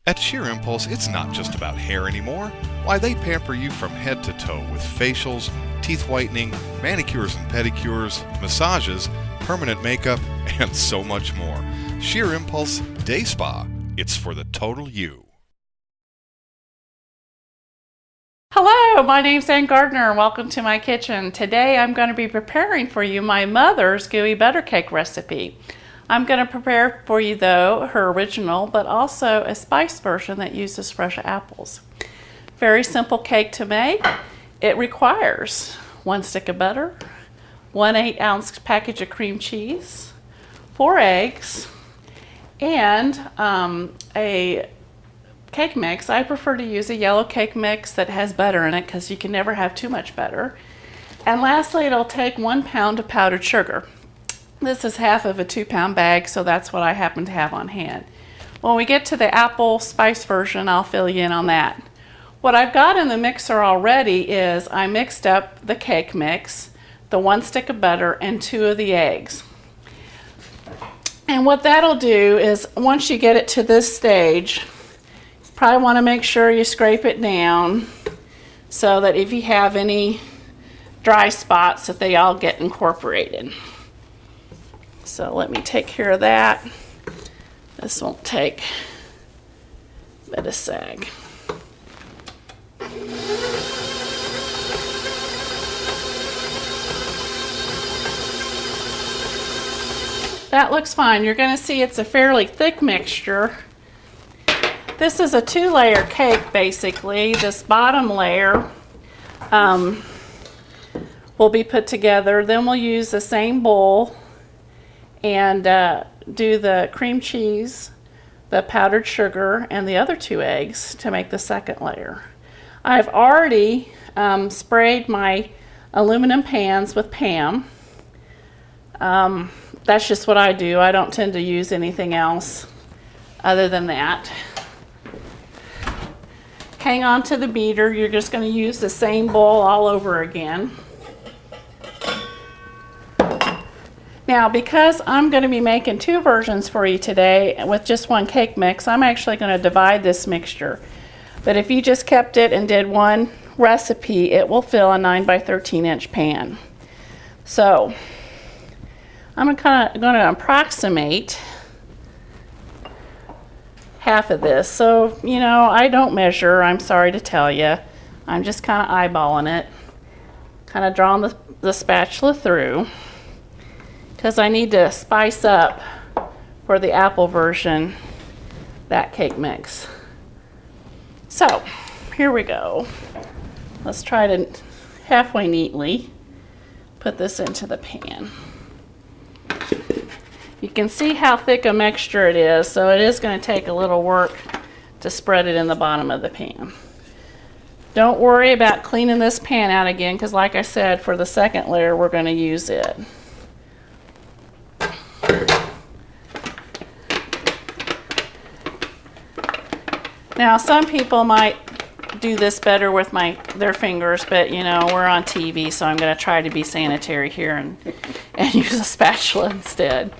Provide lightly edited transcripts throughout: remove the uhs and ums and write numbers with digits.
At Sheer Impulse, it's not just about hair anymore. Why, they pamper you from head to toe with facials, teeth whitening, manicures and pedicures, massages, permanent makeup, and so much more. Sheer Impulse Day Spa. It's for the total you. Hello, my name's Gardner and welcome to my kitchen. Today I'm going to be preparing for you my mother's gooey butter cake recipe. I'm going to prepare for you though her original but also a spice version that uses fresh apples. Very simple cake to make. It requires 1 stick of butter, 1 8-ounce package of cream cheese, 4 eggs, and a cake mix. I prefer to use a yellow cake mix that has butter in it because you can never have too much butter. And lastly, it'll take 1 pound of powdered sugar. This is half of a 2-pound bag, so that's what I happen to have on hand. When we get to the apple spice version, I'll fill you in on that. What I've got in the mixer already is I mixed up the cake mix, the 1 stick of butter, and 2 of the eggs. And what that'll do is once you get it to this stage, you probably want to make sure you scrape it down so that if you have any dry spots that they all get incorporated. So let me take care of that. This won't take a bit of sag. That looks fine. You're going to see it's a fairly thick mixture. This is a 2-layer cake basically. This bottom layer will be put together. Then we'll use the same bowl and do the cream cheese, the powdered sugar, and the other 2 eggs to make the second layer. I've already sprayed my aluminum pans with Pam. That's just what I do. I don't tend to use anything else other than that. Hang on to the beater. You're just going to use the same bowl all over again. Now, because I'm going to be making 2 versions for you today with just 1 cake mix, I'm actually going to divide this mixture. But if you just kept it and did 1 recipe, it will fill a 9 by 13 inch pan. So I'm going to approximate half of this. So, you know, I don't measure, I'm sorry to tell you. I'm just kind of eyeballing it, kind of drawing the spatula through, because I need to spice up for the apple version that cake mix. So here we go. Let's try to halfway neatly put this into the pan. You can see how thick a mixture it is, so it is going to take a little work to spread it in the bottom of the pan. Don't worry about cleaning this pan out again, because like I said, for the second layer we're going to use it. Now, some people might do this better with their fingers, but you know, we're on TV, so I'm going to try to be sanitary here and use a spatula instead.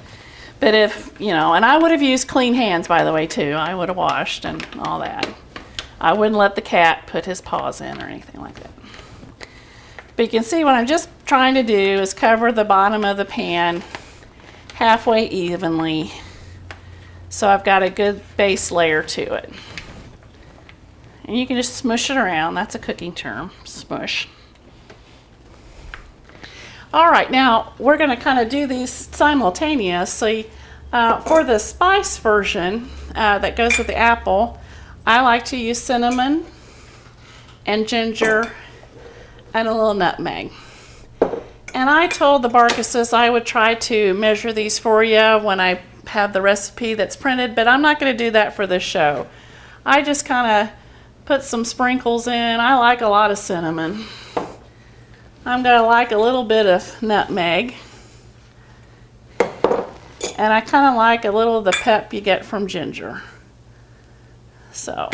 But if, you know, and I would have used clean hands, by the way, too. I would have washed and all that. I wouldn't let the cat put his paws in or anything like that. But you can see what I'm just trying to do is cover the bottom of the pan halfway evenly, so I've got a good base layer to it. And you can just smush it around. That's a cooking term, smush. All right, now we're going to kind of do these simultaneously. For the spice version that goes with the apple, I like to use cinnamon and ginger and a little nutmeg. And I told the Barkises I would try to measure these for you when I have the recipe that's printed, but I'm not going to do that for this show. I just kind of put some sprinkles in. I like a lot of cinnamon. I'm going to like a little bit of nutmeg. And I kind of like a little of the pep you get from ginger. So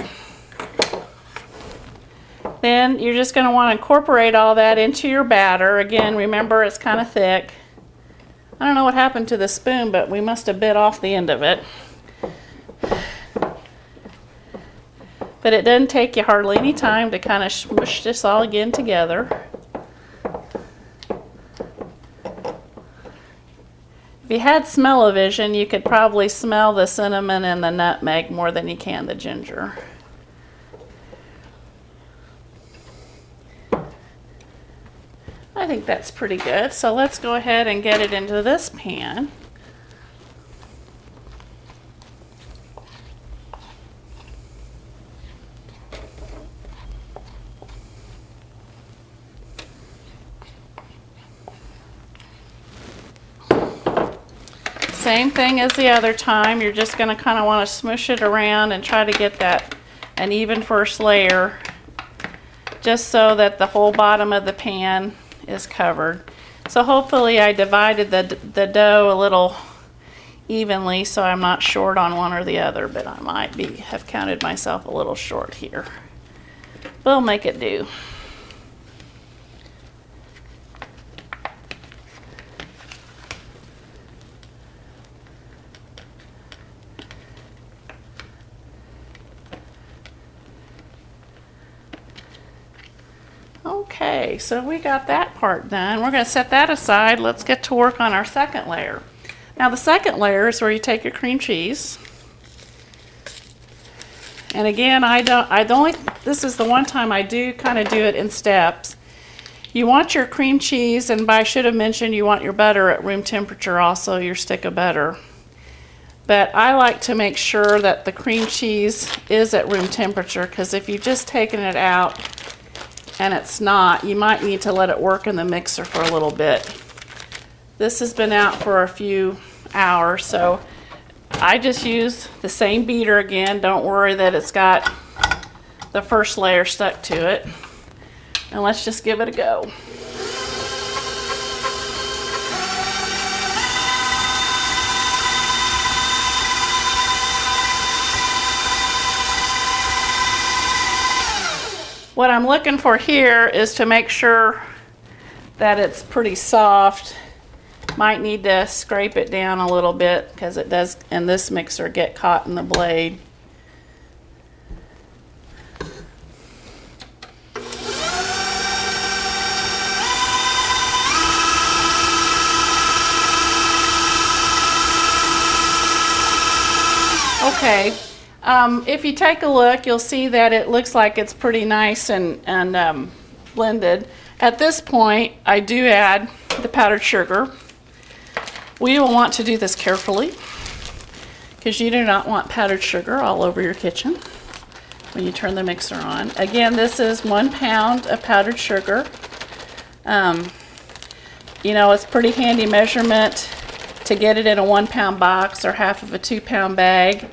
then you're just going to want to incorporate all that into your batter. Again, remember it's kind of thick. I don't know what happened to the spoon, but we must have bit off the end of it. But it doesn't take you hardly any time to kind of smush this all again together. If you had smell-o-vision, you could probably smell the cinnamon and the nutmeg more than you can the ginger. I think that's pretty good. So let's go ahead and get it into this pan. Same thing as the other time. You're just going to kind of want to smush it around and try to get that an even first layer, just so that the whole bottom of the pan is covered. So hopefully I divided the dough a little evenly, so I'm not short on one or the other, but I might have counted myself a little short here. We'll make it do. Okay, so we got that part done. We're going to set that aside. Let's get to work on our second layer. Now the second layer is where you take your cream cheese. And again, this is the one time I do kind of do it in steps. You want your cream cheese, and I should have mentioned you want your butter at room temperature also, your stick of butter. But I like to make sure that the cream cheese is at room temperature, because if you've just taken it out and it's not, you might need to let it work in the mixer for a little bit. This has been out for a few hours, so I just use the same beater again. Don't worry that it's got the first layer stuck to it. And let's just give it a go. What I'm looking for here is to make sure that it's pretty soft. Might need to scrape it down a little bit because it does in this mixer get caught in the blade. Okay. If you take a look, you'll see that it looks like it's pretty nice and blended. At this point, I do add the powdered sugar. We will want to do this carefully because you do not want powdered sugar all over your kitchen when you turn the mixer on. Again, this is 1 pound of powdered sugar. You know, it's pretty handy measurement to get it in a 1 pound box or half of a 2 pound bag.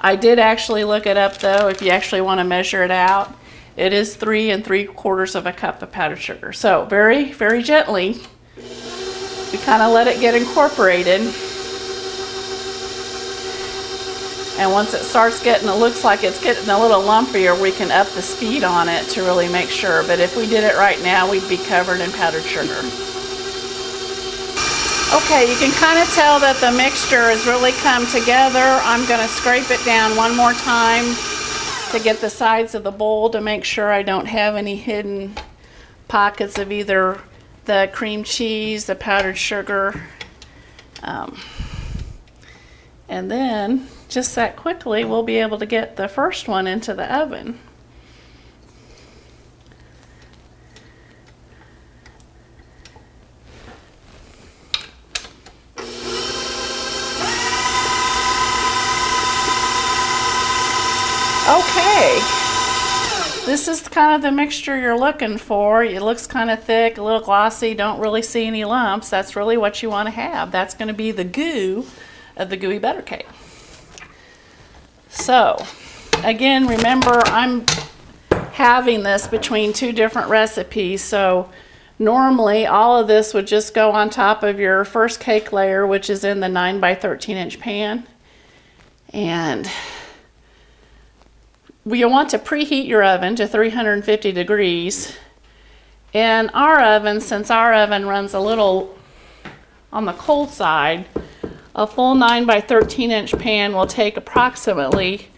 I did actually look it up though, if you actually want to measure it out. It is 3 3/4 cups of powdered sugar. So very, very gently, we kind of let it get incorporated. And once it starts getting, it looks like it's getting a little lumpier, we can up the speed on it to really make sure. But if we did it right now, we'd be covered in powdered sugar. Okay, you can kind of tell that the mixture has really come together. I'm going to scrape it down one more time to get the sides of the bowl to make sure I don't have any hidden pockets of either the cream cheese, the powdered sugar, and then just that quickly we'll be able to get the first one into the oven. Okay, this is kind of the mixture you're looking for. It looks kind of thick, a little glossy, don't really see any lumps. That's really what you want to have. That's going to be the goo of the gooey butter cake. So, again, remember I'm having this between 2 different recipes. So, normally all of this would just go on top of your first cake layer, which is in the 9 by 13 inch pan. And you want to preheat your oven to 350 degrees. In our oven, since our oven runs a little on the cold side, a full 9 by 13 inch pan will take approximately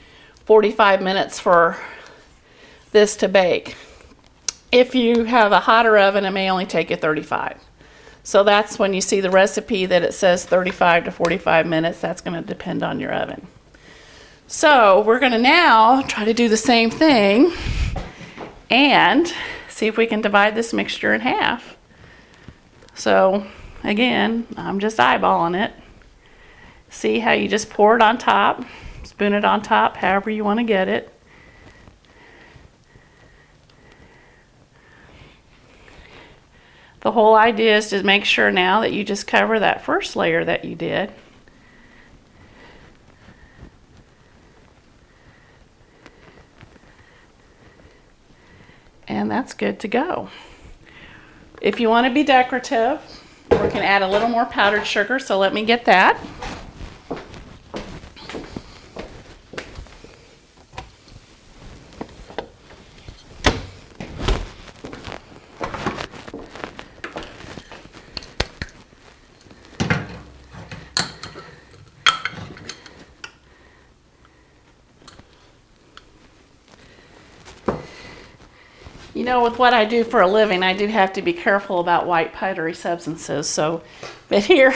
45 minutes for this to bake. If you have a hotter oven, it may only take you 35. So that's when you see the recipe that it says 35 to 45 minutes. That's going to depend on your oven. So we're going to now try to do the same thing and see if we can divide this mixture in half. So again, I'm just eyeballing it. See how you just pour it on top, spoon it on top, however you want to get it. The whole idea is to make sure now that you just cover that first layer that you did. And that's good to go. If you want to be decorative, we can add a little more powdered sugar, so let me get that. You know, with what I do for a living, I do have to be careful about white powdery substances. But here,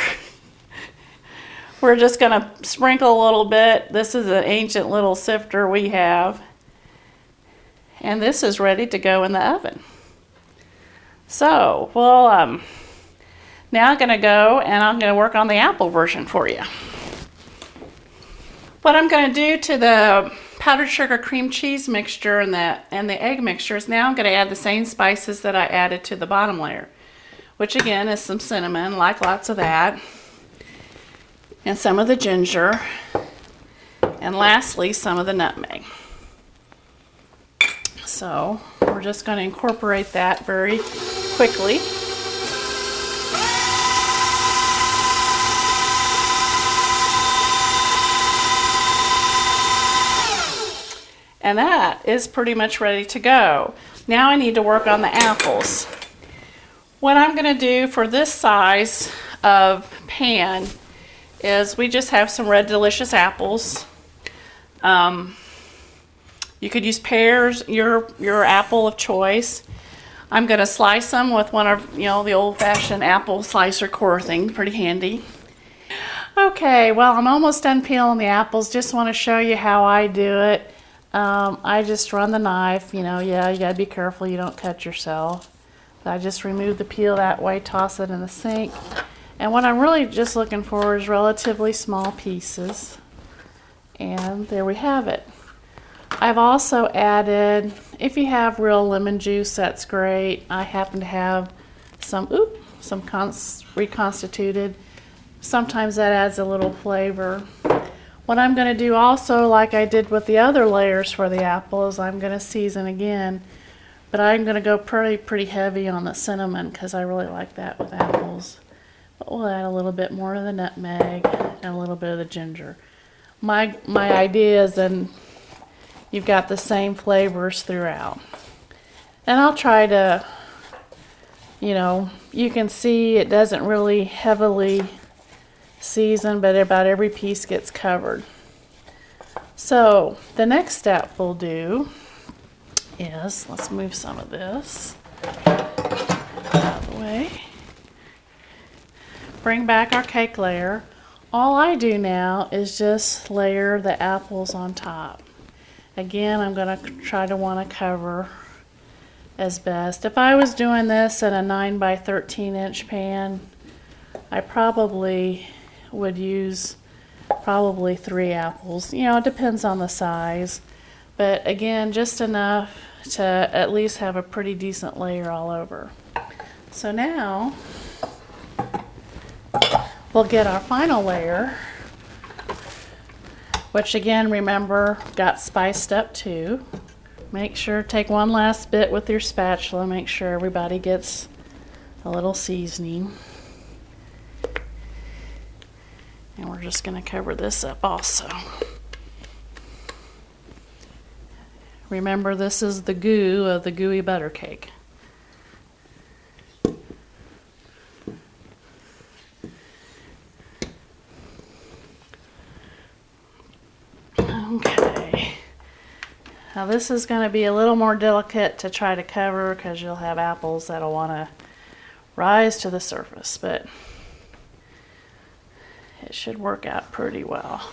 we're just going to sprinkle a little bit. This is an ancient little sifter we have. And this is ready to go in the oven. So, well, now I'm going to go and I'm going to work on the apple version for you. What I'm going to do to the powdered sugar cream cheese mixture and the egg mixture is now I'm going to add the same spices that I added to the bottom layer, which again is some cinnamon, like lots of that, and some of the ginger, and lastly some of the nutmeg. So we're just going to incorporate that very quickly. And that is pretty much ready to go. Now I need to work on the apples. What I'm going to do for this size of pan is we just have some red delicious apples. You could use pears, your apple of choice. I'm going to slice them with one of the old-fashioned apple slicer core thing, pretty handy. Okay, well, I'm almost done peeling the apples. Just want to show you how I do it. I just run the knife, you gotta be careful you don't cut yourself. So I just remove the peel that way, toss it in the sink. And what I'm really just looking for is relatively small pieces. And there we have it. I've also added, if you have real lemon juice, that's great. I happen to have some reconstituted. Sometimes that adds a little flavor. What I'm going to do also, like I did with the other layers for the apples, I'm going to season again, but I'm going to go pretty heavy on the cinnamon because I really like that with apples. But we'll add a little bit more of the nutmeg and a little bit of the ginger. My idea is then you've got the same flavors throughout. And I'll try to, you can see it doesn't really heavily season, but about every piece gets covered. So the next step we'll do is, let's move some of this out of the way. Bring back our cake layer. All I do now is just layer the apples on top. Again, I'm going to want to cover as best. If I was doing this in a 9 by 13 inch pan, I probably would use 3 apples. It depends on the size, but again, just enough to at least have a pretty decent layer all over. So now we'll get our final layer, which again, remember, got spiced up too. Make sure, take one last bit with your spatula, make sure everybody gets a little seasoning. And we're just going to cover this up also. Remember, this is the goo of the gooey butter cake. Okay. Now this is going to be a little more delicate to try to cover because you'll have apples that'll want to rise to the surface, but it should work out pretty well.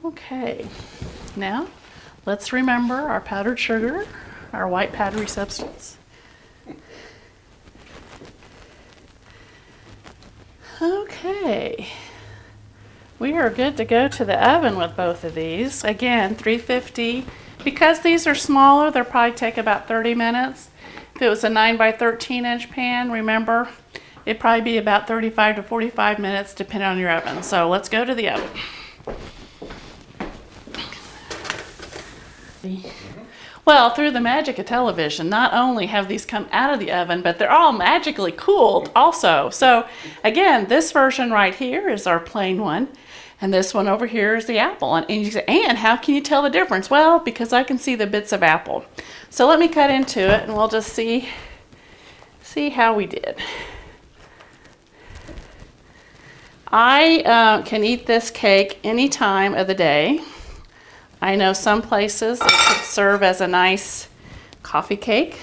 Okay, now let's remember our powdered sugar, our white powdery substance. Okay, we are good to go to the oven with both of these. Again, 350. Because these are smaller, they'll probably take about 30 minutes. If it was a 9 by 13 inch pan, remember, it'd probably be about 35 to 45 minutes depending on your oven. So let's go to the oven. Well, through the magic of television, not only have these come out of the oven, but they're all magically cooled also. So again, this version right here is our plain one, and this one over here is the apple. And you say, Ann, how can you tell the difference? Well, because I can see the bits of apple. So let me cut into it, and we'll just see how we did. I can eat this cake any time of the day. I know some places it could serve as a nice coffee cake.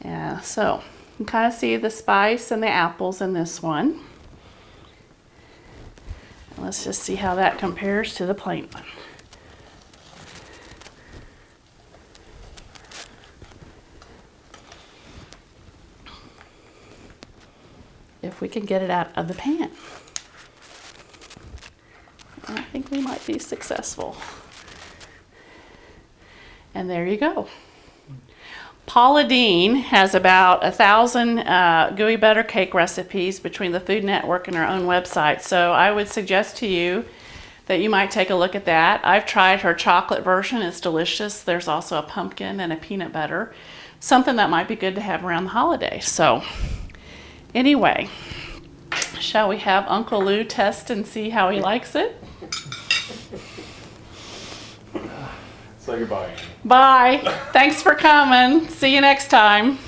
Yeah, so you can kind of see the spice and the apples in this one. And let's just see how that compares to the plain one. If we can get it out of the pan. I think we might be successful. And there you go. Paula Deen has about 1,000 gooey butter cake recipes between the Food Network and her own website. So I would suggest to you that you might take a look at that. I've tried her chocolate version. It's delicious. There's also a pumpkin and a peanut butter. Something that might be good to have around the holidays. So anyway, shall we have Uncle Lou test and see how he likes it? Say goodbye. Bye. Thanks for coming. See you next time.